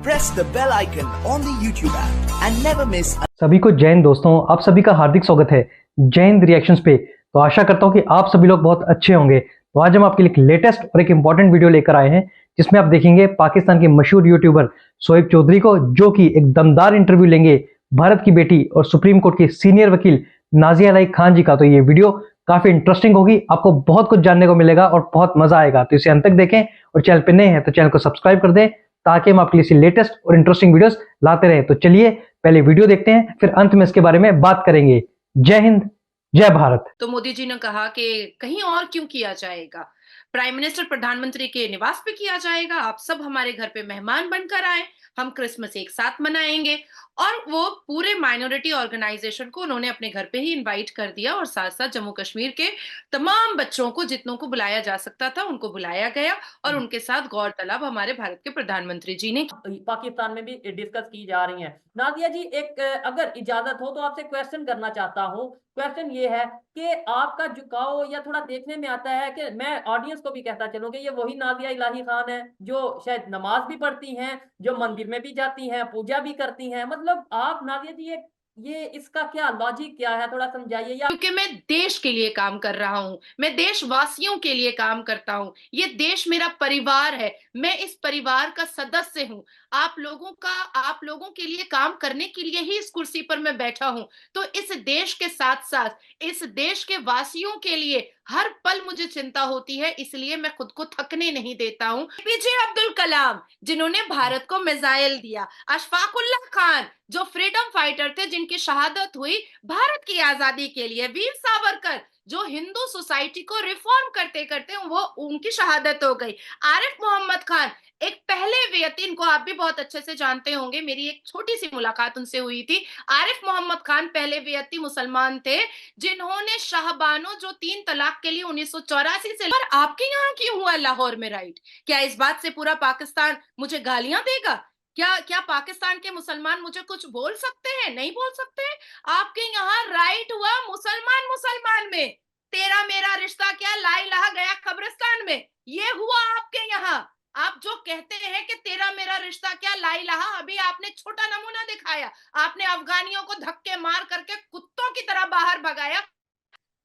press the bell icon on the YouTube app and never miss. सभी को जय हिंद दोस्तों, आप सभी का हार्दिक स्वागत है जय हिंद रिएक्शंस पे। तो आशा करता हूँ कि आप सभी लोग बहुत अच्छे होंगे। तो आज हम आपके लिए एक लेटेस्ट और एक इंपॉर्टेंट वीडियो लेकर आए हैं जिसमें आप देखेंगे पाकिस्तान के मशहूर यूट्यूबर शोएब चौधरी को, जो कि एक दमदार इंटरव्यू लेंगे भारत की बेटी और सुप्रीम कोर्ट की सीनियर वकील नाजिया इलाही खान जी का। तो ये वीडियो काफी इंटरेस्टिंग होगी, आपको बहुत कुछ जानने को मिलेगा और बहुत मजा आएगा। तो इसे अंत तक देखें और चैनल पे नए हैं तो चैनल को सब्सक्राइब कर दें ताकि हम आपके लिए लेटेस्ट और इंटरेस्टिंग वीडियोस लाते रहें। तो चलिए पहले वीडियो देखते हैं, फिर अंत में इसके बारे में बात करेंगे। जय हिंद, जय भारत। तो मोदी जी ने कहा कि कहीं और क्यों किया जाएगा, प्राइम मिनिस्टर प्रधानमंत्री के निवास पे किया जाएगा। आप सब हमारे घर पे मेहमान बनकर आए, हम क्रिसमस एक साथ मनाएंगे। और वो पूरे माइनॉरिटी ऑर्गेनाइजेशन को उन्होंने अपने घर पे ही इनवाइट कर दिया और साथ साथ जम्मू कश्मीर के तमाम बच्चों को, जितनों को बुलाया जा सकता था, उनको बुलाया गया। और उनके साथ गौरतलब हमारे भारत के प्रधानमंत्री जी ने पाकिस्तान में भी डिस्कस की जा रही हैं। नादिया जी, एक अगर इजाजत हो तो आपसे क्वेश्चन करना चाहता हूँ। क्वेश्चन ये है कि आपका झुकाव या थोड़ा देखने में आता है कि मैं ऑडियंस को भी कहता चलूं कि ये वही नादिया इलाही खान है जो शायद नमाज भी पढ़ती हैं, जो मंदिर में भी जाती हैं, पूजा भी करती हैं। मतलब आप नादिया जी ये इसका क्या लॉजिक क्या है, थोड़ा समझाइए। या क्योंकि मैं देश के लिए काम कर रहा हूं, मैं देशवासियों के लिए काम करता हूं। ये देश मेरा परिवार है, मैं इस परिवार का सदस्य हूं। आप लोगों के लिए काम करने के लिए ही इस कुर्सी पर मैं बैठा हूं। तो इस देश के साथ साथ इस देश के वासियों के लिए हर पल मुझे चिंता होती है, इसलिए मैं खुद को थकने नहीं देता हूं। एपीजे अब्दुल कलाम, जिन्होंने भारत को मिसाइल दिया, अशफाकुल्लाह खान, जो फ्रीडम फाइटर थे, जिनकी शहादत हुई भारत की आजादी के लिए, वीर सावरकर, जो हिंदू सोसाइटी को रिफॉर्म करते करते वो उनकी शहादत हो गई, आरिफ मोहम्मद खान, एक पहले व्यक्ति, इनको आप भी बहुत अच्छे से जानते होंगे, मेरी एक छोटी सी मुलाकात उनसे हुई थी। आरिफ मोहम्मद खान पहले व्यक्ति मुसलमान थे जिन्होंने शाहबानो, जो 3 तलाक के लिए 1984 से, पर आपके यहाँ क्यों हुआ लाहौर में राइट? क्या इस बात से पूरा पाकिस्तान मुझे गालियां देगा? क्या पाकिस्तान के मुसलमान मुझे कुछ बोल सकते हैं? नहीं बोल सकते हैं। आपके यहाँ राइट हुआ मुसलमान में, तेरा मेरा रिश्ता क्या, ला इलाहा गया कब्रिस्तान में, ये हुआ आपके यहाँ। आप जो कहते हैं कि तेरा मेरा रिश्ता क्या, ला इलाहा, अभी आपने छोटा नमूना दिखाया। आपने अफगानियों को धक्के मार करके कुत्तों की तरह बाहर भगाया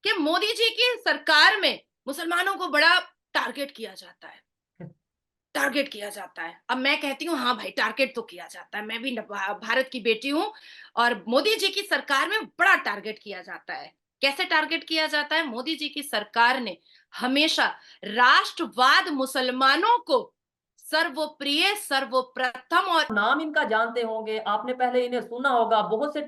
कि मोदी जी की सरकार में मुसलमानों को बड़ा टारगेट किया जाता है। अब मैं कहती हूँ हाँ भाई, टारगेट तो किया जाता है, मैं भी भारत की बेटी हूँ और मोदी जी की सरकार में बड़ा टारगेट किया जाता है। कैसे टारगेट किया जाता है? मोदी जी की सरकार ने हमेशा राष्ट्रवाद, मुसलमानों को सर्वप्रिय, सर्वप्रथम, और नाम इनका जानते होंगे, आपने पहले इन्हें सुना होगा, बहुत से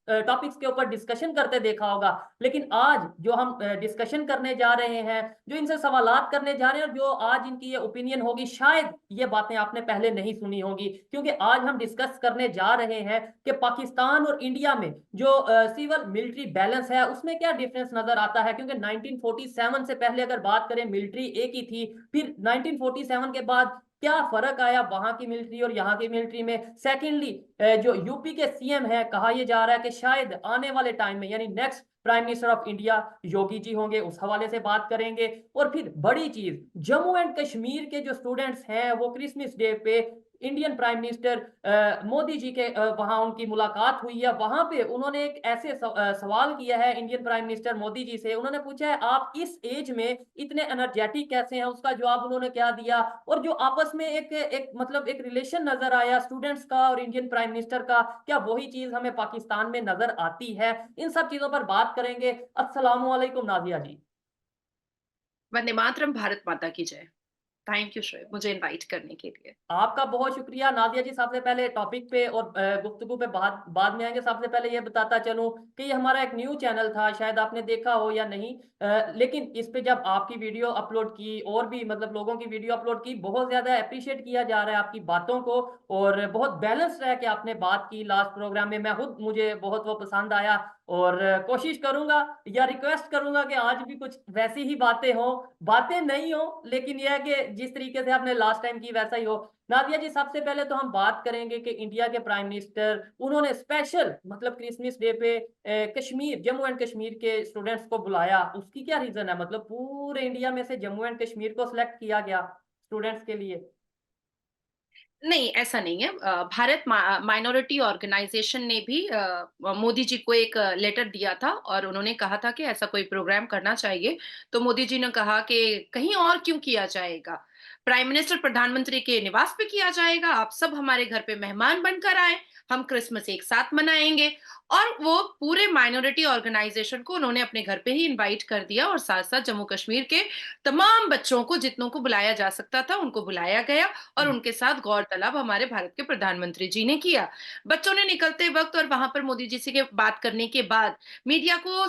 टॉपिक्स के ऊपर डिस्कशन करते देखा होगा। लेकिन आज जो हम डिस्कशन करने जा रहे हैं, जो इनसे सवालात करने जा रहे हैं, और जो आज इनकी ये ओपिनियन होगी, शायद ये बातें आपने पहले नहीं सुनी होगी। क्योंकि आज हम डिस्कस करने जा रहे हैं कि पाकिस्तान और इंडिया में जो सिविल मिलिट्री बैलेंस है उसमें क्या डिफरेंस नजर आता है। क्योंकि 1947 से पहले अगर बात करें, मिलिट्री एक ही थी। फिर 1947 के बाद क्या फर्क आया वहां की मिलिट्री और यहाँ की मिलिट्री में। सेकेंडली, जो यूपी के सीएम है, कहा यह जा रहा है कि शायद आने वाले टाइम में, यानी next prime minister of India Yogi ji होंगे, उस हवाले से बात करेंगे। और फिर बड़ी चीज, जम्मू एंड कश्मीर के जो स्टूडेंट्स हैं वो क्रिसमस डे पे Indian prime minister Modi ji के वहां उनकी मुलाकात हुई है। वहां पे उन्होंने एक ऐसे सवाल किया है Indian prime minister Modi ji से। उन्होंने पूछा है आप इस एज में इतने एनर्जेटिक कैसे हैं, उसका जवाब उन्होंने क्या दिया। और जो आपस में एक मतलब एक रिलेशन नजर आया स्टूडेंट्स का और इंडियन प्राइम मिनिस्टर का, क्या वही चीज हमें पाकिस्तान में नजर आती है? इन सब चीजों पर बात करेंगे। अस्सलाम वालेकुम नाजिया जी। वंदे मातरम, भारत माता की जय। थैंक यू शोएब, मुझे इनवाइट करने के लिए। आपका बहुत शुक्रिया नादिया जी। सबसे पहले टॉपिक पे और गुफ्तगू पे बाद में आएंगे। सबसे पहले ये बताता चलूं कि ये हमारा एक न्यू चैनल था, शायद आपने देखा हो या नहीं, लेकिन इस पे जब आपकी वीडियो अपलोड की और भी मतलब लोगों की वीडियो अपलोड की, बहुत ज़्यादा अप्रिशिएट किया जा रहा है आपकी बातों को। और बहुत बैलेंस रह के आपने बात की लास्ट प्रोग्राम में। मैं खुद, मुझे बहुत वो पसंद आया। और कोशिश करूंगा या रिक्वेस्ट करूंगा कि आज भी कुछ वैसी ही बातें हो, बातें नहीं हो, लेकिन यह है कि जिस तरीके से आपने लास्ट टाइम की वैसा ही हो। नादिया जी, सबसे पहले तो हम बात करेंगे कि इंडिया के प्राइम मिनिस्टर, उन्होंने स्पेशल मतलब क्रिसमस डे पे कश्मीर, जम्मू एंड कश्मीर के स्टूडेंट्स को बुलाया। उसकी क्या रीजन है? मतलब पूरे इंडिया में से जम्मू एंड कश्मीर को सिलेक्ट किया गया स्टूडेंट्स के लिए। नहीं, ऐसा नहीं है। भारत माइनॉरिटी ऑर्गेनाइजेशन ने भी मोदी जी को एक लेटर दिया था और उन्होंने कहा था कि ऐसा कोई प्रोग्राम करना चाहिए। तो मोदी जी ने कहा कि कहीं और क्यों किया जाएगा? प्राइम मिनिस्टर प्रधानमंत्री के निवास पे किया जाएगा, आप सब हमारे घर पे मेहमान बनकर आएँ, हम क्रिसमस एक साथ मनाएँगे। और वो पूरे माइनॉरिटी ऑर्गेनाइजेशन को उन्होंने अपने घर पे ही इनवाइट कर दिया और साथ-साथ जम्मू कश्मीर के तमाम बच्चों को जितनों को बुलाया जा सकता था, उनको बुलाया गया और उनके साथ गौरतलब हमारे भारत के प्रधानमंत्री जी ने किया। बच्चों ने निकलते वक़्त और वहाँ पर मोदी जी से के बात करने के बाद मीडिया को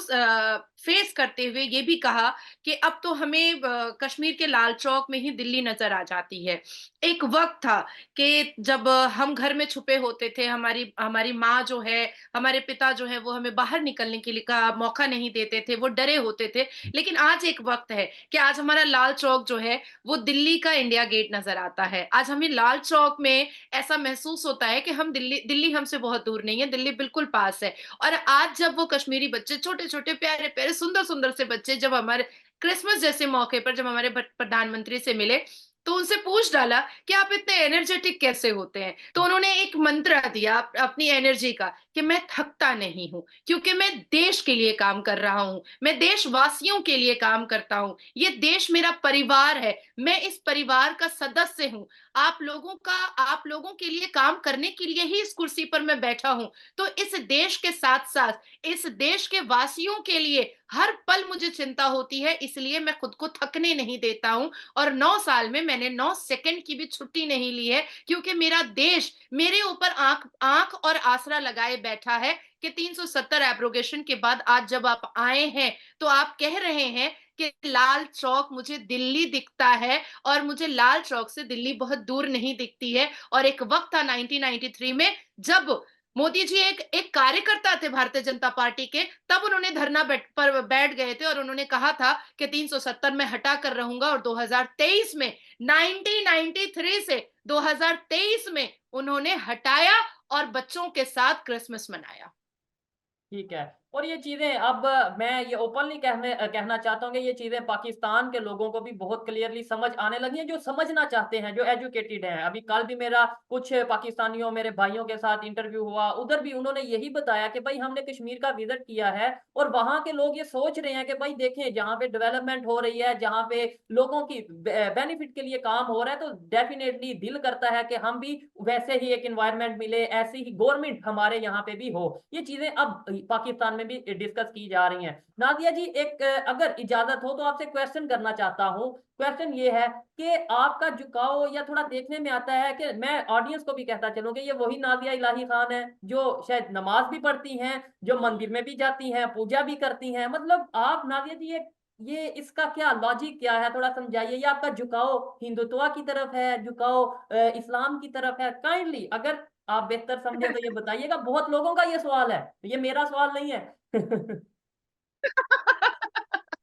फेस करते हुए ये भी कहा कि अब तो हमें कश्मीर के लाल चौक में ही दिल्ली नज़र आ जाती है। एक वक़्त था कि जब हम घर में छुपे होते थे, हमारी हमारी माँ जो है, हमारे पिता जो है वो हमें बाहर निकलने के लिए का मौका नहीं देते थे, वो डरे होते थे। लेकिन आज एक वक़्त है कि आज हमारा लाल चौक जो है वो दिल्ली का इंडिया गेट नजर आता है। आज हमें लाल चौक में ऐसा महसूस होता है कि हम दिल्ली दिल्ली हमसे बहुत दूर नहीं है, दिल्ली बिल्कुल पास है। और आज जब वो कश्मीरी बच्चे छोटे-छोटे, प्यारे-प्यारे, सुंदर-सुंदर से बच्चे जब हमारे क्रिसमस जैसे मौके पर जब हमारे प्रधानमंत्री से मिले, तो उनसे पूछ डाला कि आप इतने एनर्जेटिक कैसे होते हैं? तो उन्होंने एक मंत्र दिया अपनी एनर्जी का कि मैं थकता नहीं हूँ, क्योंकि मैं देश के लिए काम कर रहा हूँ, मैं देशवासियों के लिए काम करता हूँ। ये देश मेरा परिवार है, मैं इस परिवार का सदस्य हूँ। आप लोगों के लिए काम करने के लिए ही इस कुर्सी पर मैं बैठा हूँ। तो इस देश के साथ-साथ इस देश के वासियों के लिए हर पल मुझे चिंता होती है, इसलिए मैं खुद को थकने नहीं देता हूँ और 9 साल में मैंने 9 सेकंड की भी छुट्टी नहीं ली है, क्योंकि मेरा देश मेरे ऊपर आँख आँख और आसरा लगाए बैठा है कि 370 एब्रोगेशन के बाद आज जब आप आए हैं, तो आप कह रहे हैं कि लाल चौक मुझे दिल्ली दिखता है और मुझे लाल चौक से दिल्ली बहुत दूर नहीं दिखती है। और एक वक़्त था 1993 में जब मोदी जी एक एक कार्यकर्ता थे भारतीय जनता पार्टी के, तब उन्होंने धरना बैठ गए थे और उन्होंने कहा था कि 370 मैं हटा कर रहूँगा और 2023 में 1993 से 2023 में उन्होंने हटाया और बच्चों के साथ क्रिसमस मनाया। ठीक है। और ये चीज़ें अब मैं ये ओपनली कहना चाहता हूँ कि ये चीज़ें पाकिस्तान के लोगों को भी बहुत क्लियरली समझ आने लगी हैं, जो समझना चाहते हैं, जो एजुकेटेड हैं। अभी कल भी मेरा कुछ पाकिस्तानियों, मेरे भाइयों के साथ इंटरव्यू हुआ, उधर भी उन्होंने यही बताया कि भाई हमने कश्मीर का विज़िट किया है और वहाँ के लोग ये सोच रहे हैं कि भाई देखें, जहाँ पे डेवलपमेंट हो रही है, जहाँ पे लोगों की बेनिफिट के लिए काम हो रहा है, तो डेफिनेटली दिल करता है कि हम भी वैसे ही एक एनवायरनमेंट मिले, ऐसी ही गवर्नमेंट हमारे यहाँ पे भी हो। ये चीज़ें अब पाकिस्तान में भी डिस्कस की जा रही हैं। नादिया जी, एक अगर इजाजत हो तो आपसे क्वेश्चन करना चाहता हूँ। क्वेश्चन ये है कि आपका झुकाव या थोड़ा देखने में आता है कि मैं ऑडियंस को भी कहता चलूं कि ये वही नादिया इलाही खान है जो शायद नमाज भी पढ़ती हैं, जो मंदिर में भी जाती हैं, पूजा भी करती हैं। मतलब आप नादिया जी ये इसका क्या लॉजिक क्या है, थोड़ा समझाइए। ये आपका झुकाव हिंदुत्व की तरफ है, झुकाव इस्लाम की तरफ है? काइंडली अगर आप बेहतर समझे तो ये बताइएगा। बहुत लोगों का ये सवाल है, ये मेरा सवाल नहीं है।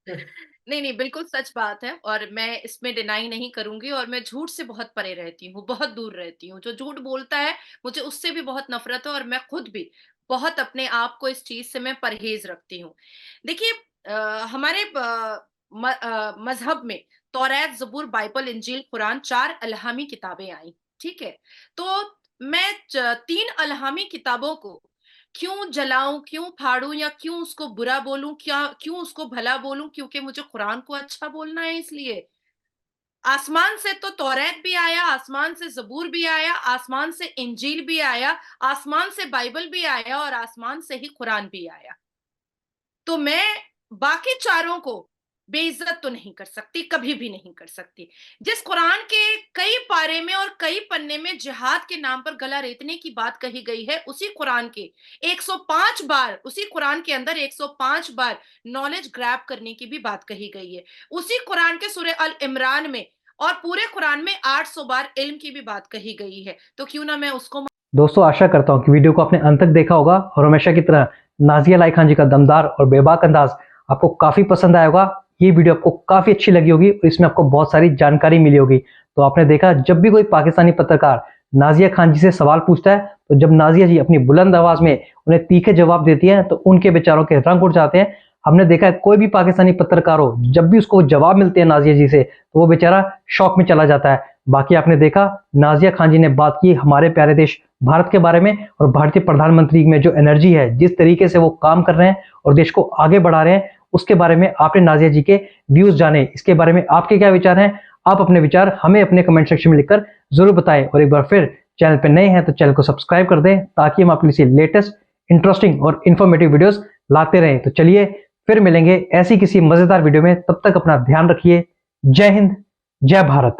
नहीं, नहीं, बिल्कुल सच बात है और मैं इसमें डिनाई नहीं करूँगी और मैं झूठ से बहुत परे रहती हूँ, बहुत दूर रहती हूँ। जो झूठ बोलता है, मुझे उससे भी बहुत नफ़रत है और मैं खुद भी बहुत अपने आप को इस चीज़ से मैं परहेज़ रखती हूँ। देखिए, हमारे मज़हब में तौरात, ज़बूर, बाइबल, इंजील, कुरान 4 इल्हामी किताबें आई, ठीक है? तो मैं 3 इल्हामी किताबों को क्यों जलाऊँ, क्यों फाड़ूँ या क्यों उसको बुरा बोलूँ, क्या क्यों उसको भला बोलूँ? क्योंकि मुझे कुरान को अच्छा बोलना है इसलिए। आसमान से तो तौरात भी आया, आसमान से ज़बूर भी आया, आसमान से इंजील भी आया, आसमान से बाइबल भी आया और आसमान से ही कुरान भी आया। तो मैं बाकी चारों को बेइज्जत तो नहीं कर सकती, कभी भी नहीं कर सकती। जिस कुरान के कई पारे में और कई पन्ने में जिहाद के नाम पर गला रेतने की बात कही गई है, उसी कुरान के 105 बार, उसी कुरान के अंदर 105 बार नॉलेज ग्रैब करने की भी बात कही गई है। उसी कुरान के सूरह अल इमरान में और पूरे कुरान में 800 बार इल्म की भी बात कही गई है। तो क्यों ना मैं उसको। दोस्तों, आशा करता हूँ कि वीडियो को आपने अंत तक देखा होगा और हमेशा की तरह नाजिया इलाही खान जी का दमदार और बेबाक अंदाज आपको काफ़ी पसंद आया होगा। ये वीडियो आपको काफ़ी अच्छी लगी होगी और इसमें आपको बहुत सारी जानकारी मिली होगी। तो आपने देखा, जब भी कोई पाकिस्तानी पत्रकार नाजिया खान जी से सवाल पूछता है, तो जब नाजिया जी अपनी बुलंद आवाज़ में उन्हें तीखे जवाब देती हैं, तो उनके बेचारों के रंग उड़ जाते हैं। हमने देखा है, कोई भी पाकिस्तानी पत्रकार हो, जब भी उसको जवाब मिलते हैं नाजिया जी से, तो वो बेचारा शौक में चला जाता है। बाकी आपने देखा नाजिया खान जी ने बात की हमारे प्यारे देश भारत के बारे में, और भारतीय प्रधानमंत्री में जो एनर्जी है, जिस तरीके से वो काम कर रहे हैं और देश को आगे बढ़ा रहे हैं, उसके बारे में आपने नाजिया जी के व्यूज जाने। इसके बारे में आपके क्या विचार हैं? आप अपने विचार हमें अपने कमेंट सेक्शन में लिखकर जरूर बताएं, और एक बार फिर चैनल पर नए हैं तो चैनल को सब्सक्राइब कर दें ताकि हम आपके लिए लेटेस्ट, इंटरेस्टिंग और इन्फॉर्मेटिव वीडियोस लाते रहें। तो चलिए फिर मिलेंगे ऐसी किसी मजेदार वीडियो में, तब तक अपना ध्यान रखिए। जय हिंद, जय भारत।